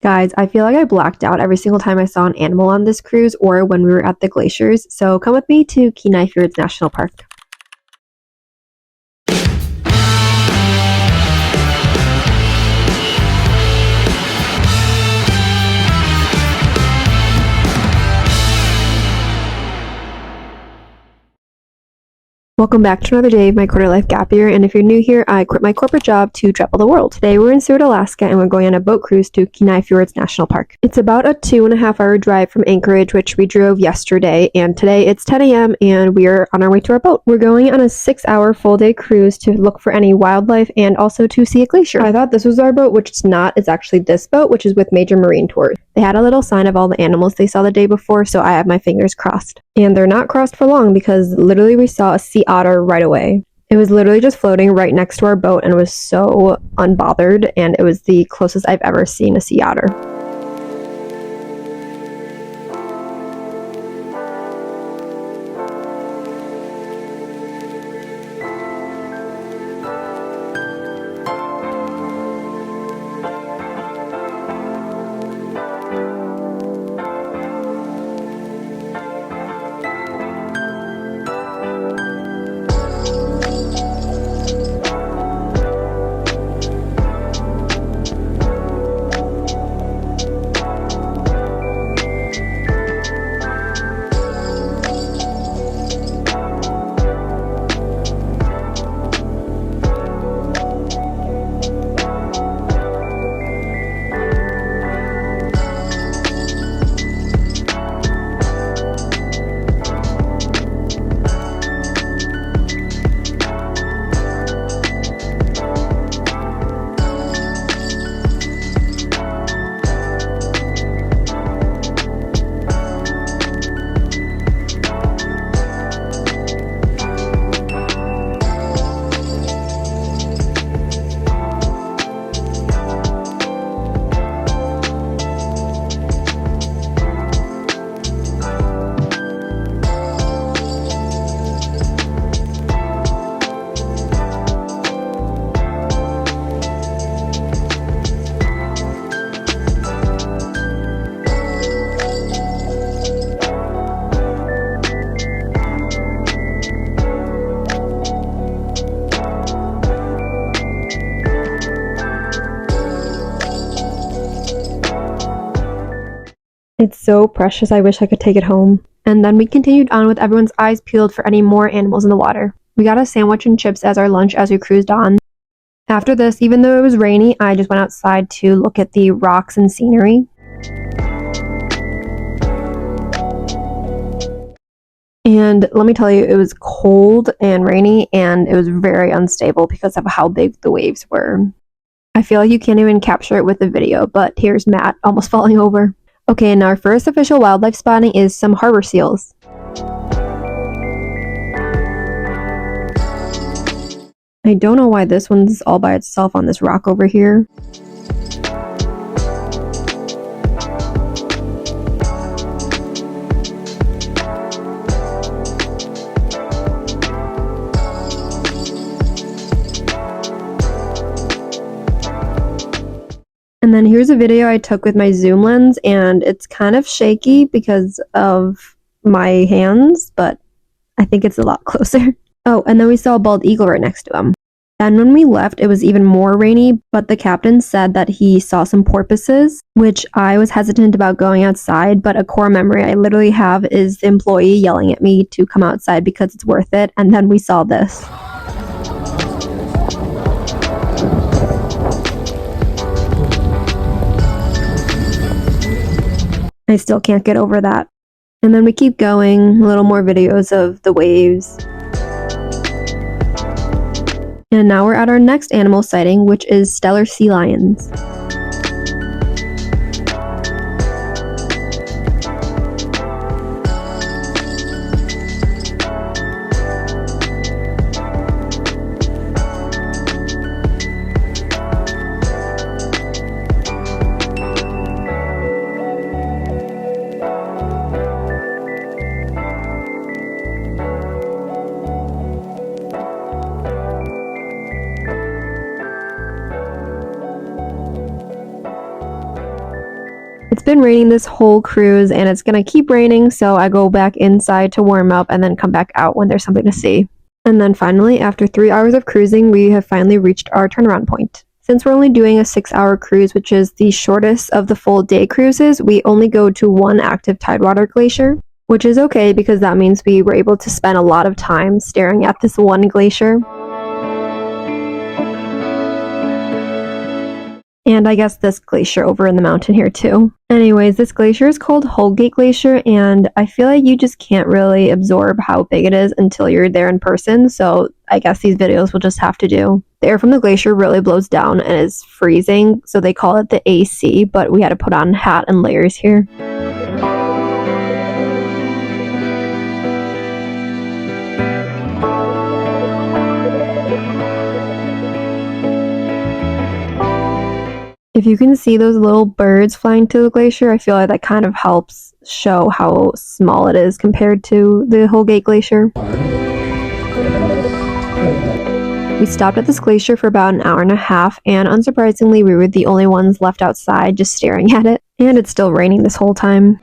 Guys, I feel like I blacked out every single time I saw an animal on this cruise or when we were at the glaciers, so come with me to Kenai Fjords National Park. Welcome back to another day of my quarter life gap year, and if you're new here, I quit my corporate job to travel the world. Today we're in Seward, Alaska, and we're going on a boat cruise to Kenai Fjords National Park. It's about a 2.5-hour drive from Anchorage, which we drove yesterday, and today it's 10 a.m. and we're on our way to our boat. We're going on a 6-hour full-day cruise to look for any wildlife and also to see a glacier. I thought this was our boat, which it's not. It's actually this boat, which is with Major Marine Tours. They had a little sign of all the animals they saw the day before, so I have my fingers crossed. And they're not crossed for long because literally we saw a sea otter right away. It was literally just floating right next to our boat and was so unbothered, and it was the closest I've ever seen a sea otter. It's so precious, I wish I could take it home. And then we continued on with everyone's eyes peeled for any more animals in the water. We got a sandwich and chips as our lunch as we cruised on. After this, even though it was rainy, I just went outside to look at the rocks and scenery. And let me tell you, it was cold and rainy, and it was very unstable because of how big the waves were. I feel like you can't even capture it with the video, but here's Matt almost falling over. Okay, and our first official wildlife spotting is some harbor seals. I don't know why this one's all by itself on this rock over here. And then here's a video I took with my zoom lens, and it's kind of shaky because of my hands, but I think it's a lot closer. Oh, and then we saw a bald eagle right next to him. And when we left, it was even more rainy, but the captain said that he saw some porpoises, which I was hesitant about going outside, but a core memory I literally have is the employee yelling at me to come outside because it's worth it, and then we saw this. I still can't get over that. And then we keep going, a little more videos of the waves. And now we're at our next animal sighting, which is stellar sea lions. It's been raining this whole cruise and it's gonna keep raining, so I go back inside to warm up and then come back out when there's something to see. And then finally, after 3 hours of cruising, we have finally reached our turnaround point. Since we're only doing a 6-hour cruise, which is the shortest of the full day cruises, we only go to one active tidewater glacier, which is okay because that means we were able to spend a lot of time staring at this one glacier. And I guess this glacier over in the mountain here too. Anyways, this glacier is called Holgate Glacier, and I feel like you just can't really absorb how big it is until you're there in person, so I guess these videos will just have to do. The air from the glacier really blows down and is freezing, so they call it the AC, but we had to put on a hat and layers here. If you can see those little birds flying to the glacier, I feel like that kind of helps show how small it is compared to the Holgate Glacier. We stopped at this glacier for about an hour and a half, and unsurprisingly, we were the only ones left outside just staring at it. And it's still raining this whole time.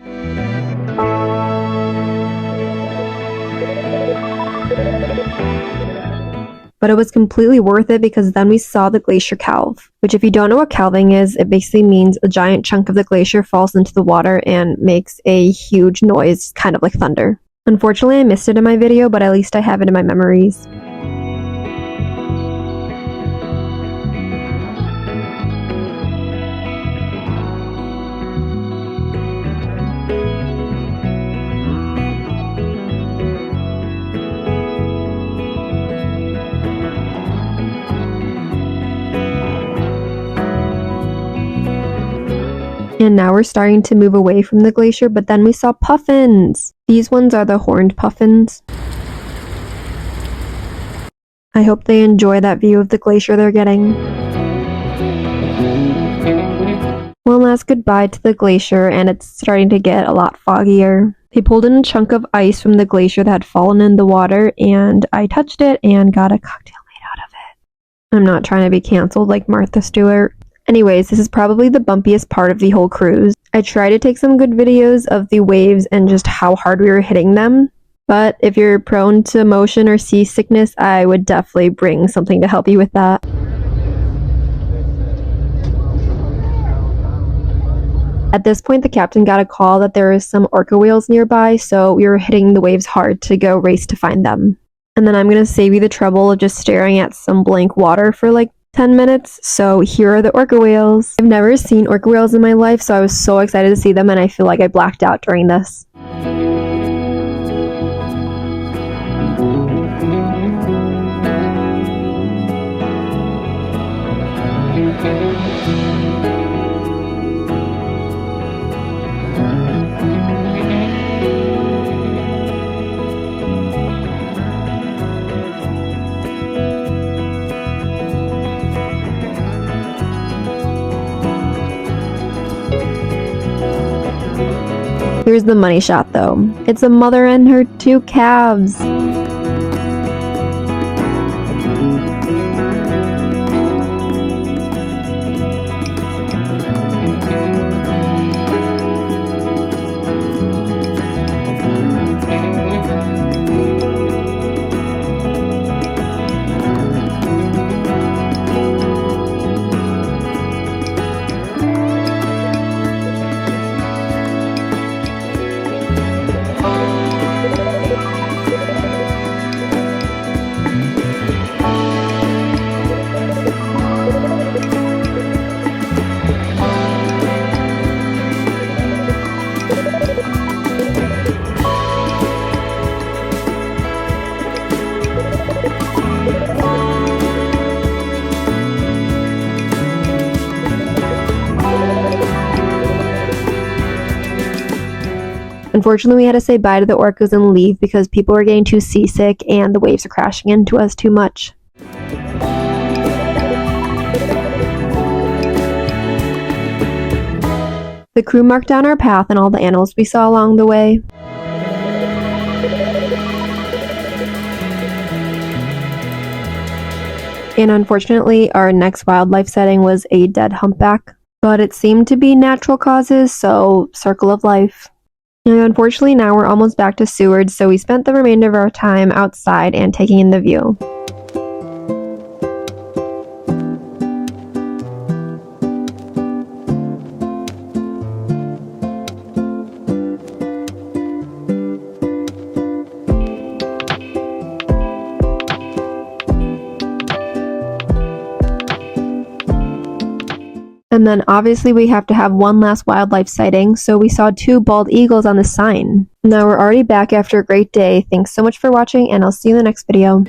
But it was completely worth it because then we saw the glacier calve, which if you don't know what calving is, it basically means a giant chunk of the glacier falls into the water and makes a huge noise, kind of like thunder. Unfortunately, I missed it in my video, but at least I have it in my memories. And now we're starting to move away from the glacier, but then we saw puffins. These ones are the horned puffins. I hope they enjoy that view of the glacier they're getting. One last goodbye to the glacier, and it's starting to get a lot foggier. They pulled in a chunk of ice from the glacier that had fallen in the water, and I touched it and got a cocktail made out of it. I'm not trying to be canceled like Martha Stewart. Anyways, this is probably the bumpiest part of the whole cruise. I tried to take some good videos of the waves and just how hard we were hitting them, but if you're prone to motion or seasickness, I would definitely bring something to help you with that. At this point, the captain got a call that there was some orca whales nearby, so we were hitting the waves hard to go race to find them. And then I'm going to save you the trouble of just staring at some blank water for like 10 minutes, so here are the orca whales. I've never seen orca whales in my life, so I was so excited to see them, and I feel like I blacked out during this. Here's the money shot though. It's a mother and her 2 calves. Unfortunately, we had to say bye to the orcas and leave because people were getting too seasick and the waves are crashing into us too much. The crew marked down our path and all the animals we saw along the way. And unfortunately, our next wildlife setting was a dead humpback. but it seemed to be natural causes, so circle of life. And unfortunately now we're almost back to Seward, so we spent the remainder of our time outside and taking in the view. And then obviously we have to have one last wildlife sighting, so we saw 2 bald eagles on the sign. Now we're already back after a great day. Thanks so much for watching, and I'll see you in the next video.